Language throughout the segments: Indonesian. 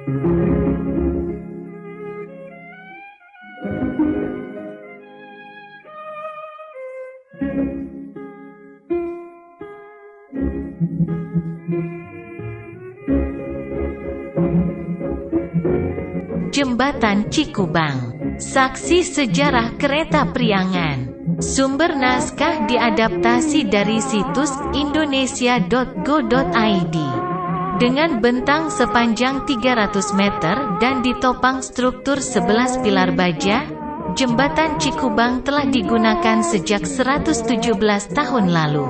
Jembatan Cikubang. Saksi sejarah kereta Priangan. Sumber naskah diadaptasi dari situs indonesia.go.id. Dengan bentang sepanjang 300 meter dan ditopang struktur 11 pilar baja, Jembatan Cikubang telah digunakan sejak 117 tahun lalu.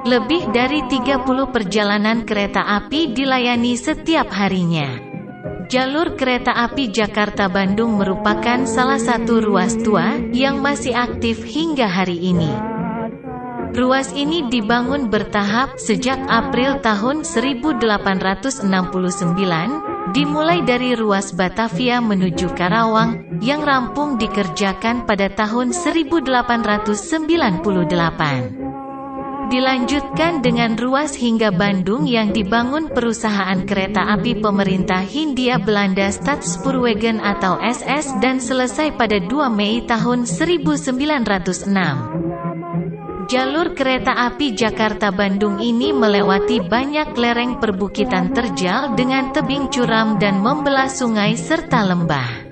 Lebih dari 30 perjalanan kereta api dilayani setiap harinya. Jalur kereta api Jakarta-Bandung merupakan salah satu ruas tua yang masih aktif hingga hari ini. Ruas ini dibangun bertahap sejak April tahun 1869, dimulai dari ruas Batavia menuju Karawang, yang rampung dikerjakan pada tahun 1898. Dilanjutkan dengan ruas hingga Bandung yang dibangun perusahaan kereta api pemerintah Hindia Belanda Staatspoorwegen atau SS dan selesai pada 2 Mei tahun 1906. Jalur kereta api Jakarta-Bandung ini melewati banyak lereng perbukitan terjal dengan tebing curam dan membelah sungai serta lembah.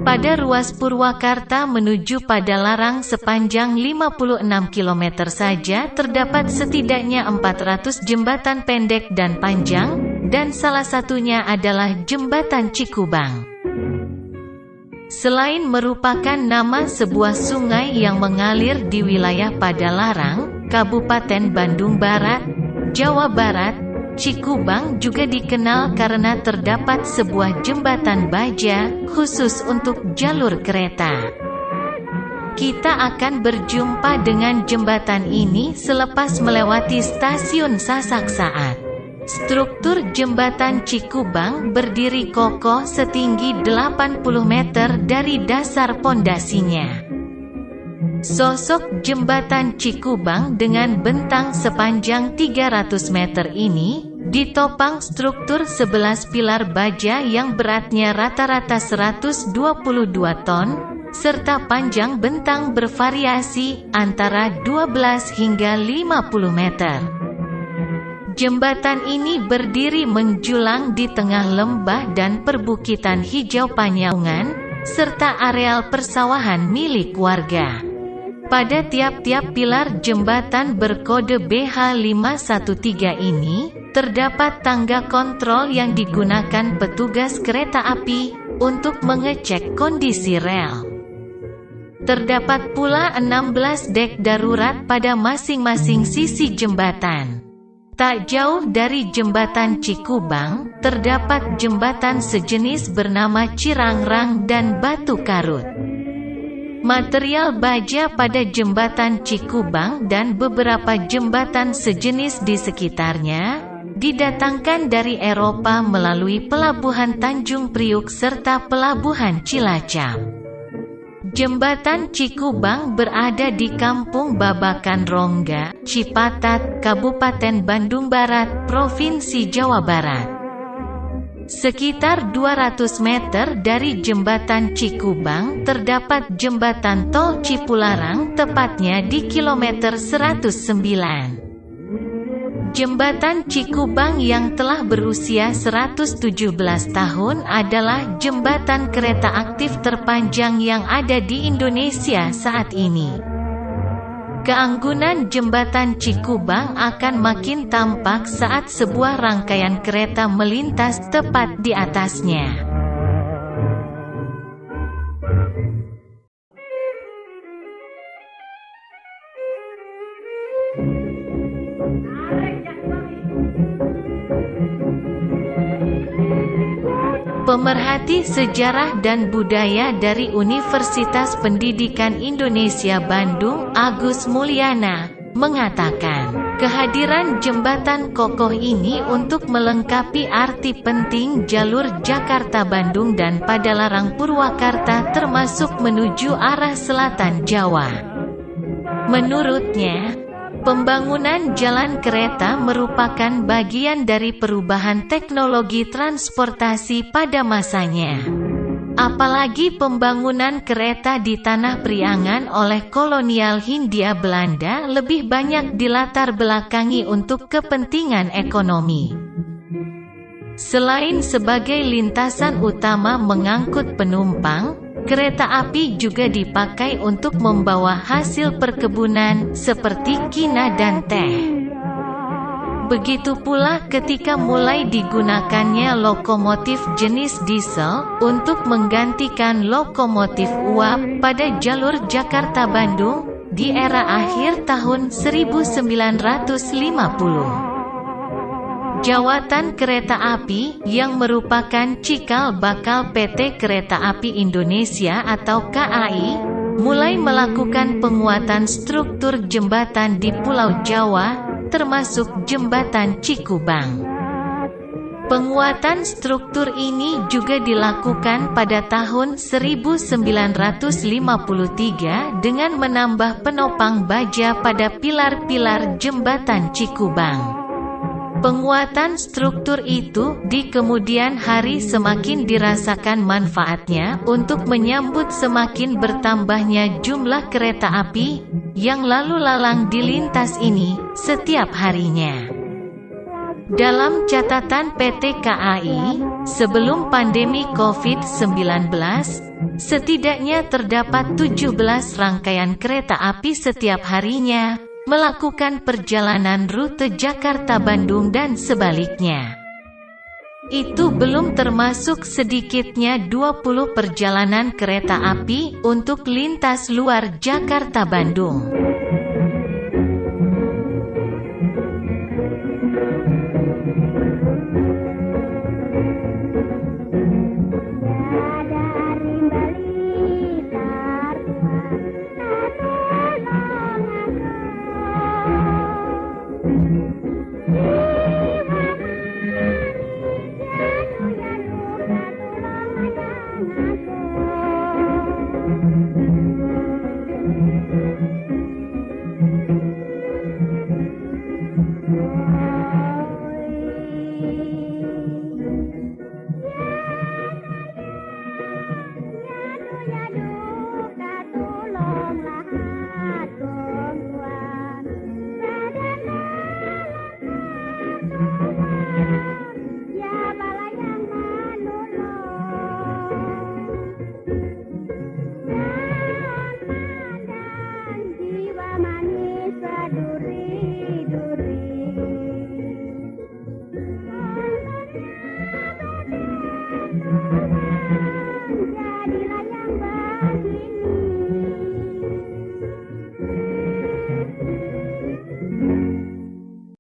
Pada ruas Purwakarta menuju Padalarang sepanjang 56 km saja terdapat setidaknya 400 jembatan pendek dan panjang, dan salah satunya adalah Jembatan Cikubang. Selain merupakan nama sebuah sungai yang mengalir di wilayah Padalarang, Kabupaten Bandung Barat, Jawa Barat, Cikubang juga dikenal karena terdapat sebuah jembatan baja, khusus untuk jalur kereta. Kita akan berjumpa dengan jembatan ini selepas melewati stasiun Sasak Saat. Struktur jembatan Cikubang berdiri kokoh setinggi 80 meter dari dasar pondasinya. Sosok jembatan Cikubang dengan bentang sepanjang 300 meter ini ditopang struktur 11 pilar baja yang beratnya rata-rata 122 ton, serta panjang bentang bervariasi antara 12 hingga 50 meter. Jembatan ini berdiri menjulang di tengah lembah dan perbukitan hijau Panyaungan, serta areal persawahan milik warga. Pada tiap-tiap pilar jembatan berkode BH513 ini, terdapat tangga kontrol yang digunakan petugas kereta api untuk mengecek kondisi rel. Terdapat pula 16 dek darurat pada masing-masing sisi jembatan. Tak jauh dari jembatan Cikubang, terdapat jembatan sejenis bernama Cirangrang dan Batu Karut. Material baja pada jembatan Cikubang dan beberapa jembatan sejenis di sekitarnya didatangkan dari Eropa melalui pelabuhan Tanjung Priuk serta pelabuhan Cilacap. Jembatan Cikubang berada di Kampung Babakan Rongga, Cipatat, Kabupaten Bandung Barat, Provinsi Jawa Barat. Sekitar 200 meter dari jembatan Cikubang terdapat jembatan tol Cipularang, tepatnya di kilometer 109. Jembatan Cikubang yang telah berusia 117 tahun adalah jembatan kereta aktif terpanjang yang ada di Indonesia saat ini. Keanggunan jembatan Cikubang akan makin tampak saat sebuah rangkaian kereta melintas tepat di atasnya. Pemerhati sejarah dan budaya dari Universitas Pendidikan Indonesia Bandung, Agus Mulyana, mengatakan, kehadiran jembatan kokoh ini untuk melengkapi arti penting jalur Jakarta-Bandung dan Padalarang Purwakarta termasuk menuju arah selatan Jawa. Menurutnya, Pembangunan jalan kereta merupakan bagian dari perubahan teknologi transportasi pada masanya. Apalagi pembangunan kereta di Tanah Priangan oleh kolonial Hindia Belanda lebih banyak dilatar belakangi untuk kepentingan ekonomi. Selain sebagai lintasan utama mengangkut penumpang, kereta api juga dipakai untuk membawa hasil perkebunan seperti kina dan teh. Begitu pula ketika mulai digunakannya lokomotif jenis diesel untuk menggantikan lokomotif uap pada jalur Jakarta-Bandung di era akhir tahun 1950. Jawatan Kereta Api, yang merupakan cikal bakal PT Kereta Api Indonesia atau KAI, mulai melakukan penguatan struktur jembatan di Pulau Jawa, termasuk Jembatan Cikubang. Penguatan struktur ini juga dilakukan pada tahun 1953 dengan menambah penopang baja pada pilar-pilar Jembatan Cikubang. Penguatan struktur itu di kemudian hari semakin dirasakan manfaatnya untuk menyambut semakin bertambahnya jumlah kereta api yang lalu lalang di lintas ini setiap harinya. Dalam catatan PT KAI, sebelum pandemi COVID-19, setidaknya terdapat 17 rangkaian kereta api setiap harinya melakukan perjalanan rute Jakarta-Bandung dan sebaliknya. Itu belum termasuk sedikitnya 20 perjalanan kereta api untuk lintas luar Jakarta-Bandung.